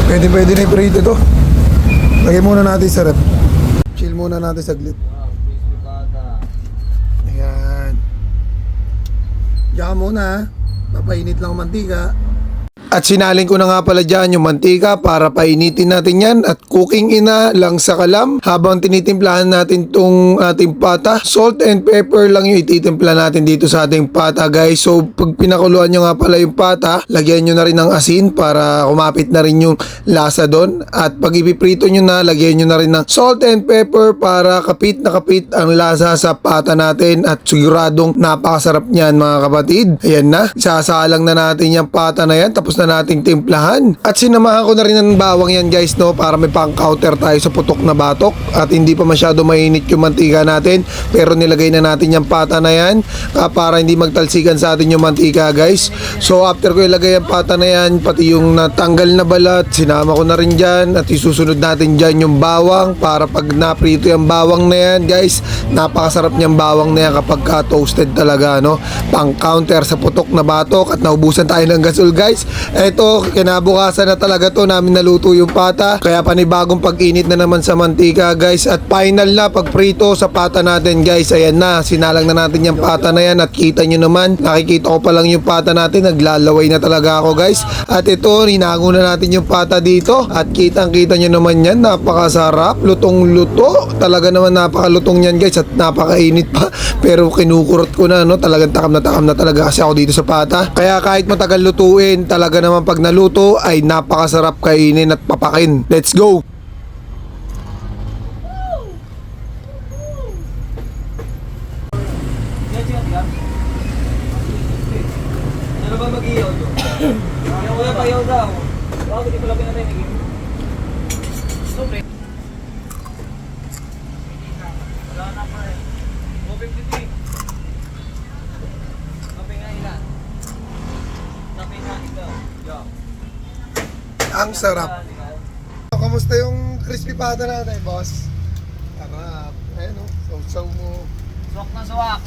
Pwede na i-prito to. Lagay muna natin sa rep. Chill muna natin saglit. Ayan. Diyan muna ha. Papainit lang ang mantika. At sinalin ko na nga pala dyan yung mantika para painitin natin yan at cooking ina lang sa kalam habang tinitimplahan natin tong ating pata. Salt and pepper lang yung ititimpla natin dito sa ating pata guys. So pag pinakuluan nyo nga pala yung pata, lagyan nyo na rin ng asin para kumapit na rin yung lasa doon. At pag ipiprito nyo na, lagyan nyo na rin ng salt and pepper para kapit na kapit ang lasa sa pata natin at siguradong napakasarap niyan mga kapatid. Ayan na, isasalang na natin yung pata na yan tapos na nating timplahan. At sinamahan ko na rin ng bawang yan guys no para may pang counter tayo sa putok na batok at hindi pa masyado mainit yung mantika natin pero nilagay na natin yung pata na yan para hindi magtalsikan sa atin yung mantika guys. So after ko ilagay yung pata na yan pati yung natanggal na balat sinama ko na rin dyan at isusunod natin dyan yung bawang para pag naprito yung bawang na yan guys napakasarap niyang bawang na yan kapag toasted talaga no pang counter sa putok na batok at naubusan tayo ng gasol guys. Eto, kinabukasan na talaga to namin naluto yung pata. Kaya panibagong pag-init na naman sa mantika guys. At final na pagprito sa pata natin guys. Ayan na, sinalang na natin yung pata na yan. At kita nyo naman, nakikita ko pa lang yung pata natin. Naglalaway na talaga ako guys. At ito, rinago na natin yung pata dito. At kitang-kita nyo naman yan. Napakasarap, lutong-luto. Talaga naman napakalutong yan guys. At napakainit pa. Pero kinukurot ko na no. Talagang takam na talaga kasi ako dito sa pata. Kaya kahit matagal lutuin, talaga naman pag naluto ay napakasarap kainin at papakin. Let's go! Ano ba mag-iyaw doon? Yung kuya payaw daw. Bakit hindi ko lang pinatay? Sobre. Wala na pa eh. 253. Kape nga ilan? Kape nga ikaw. Yo. Ang sarap. Kamusta yung crispy pata natin boss? Sarap. Ayan o, sausaw mo. Suwak na suwak.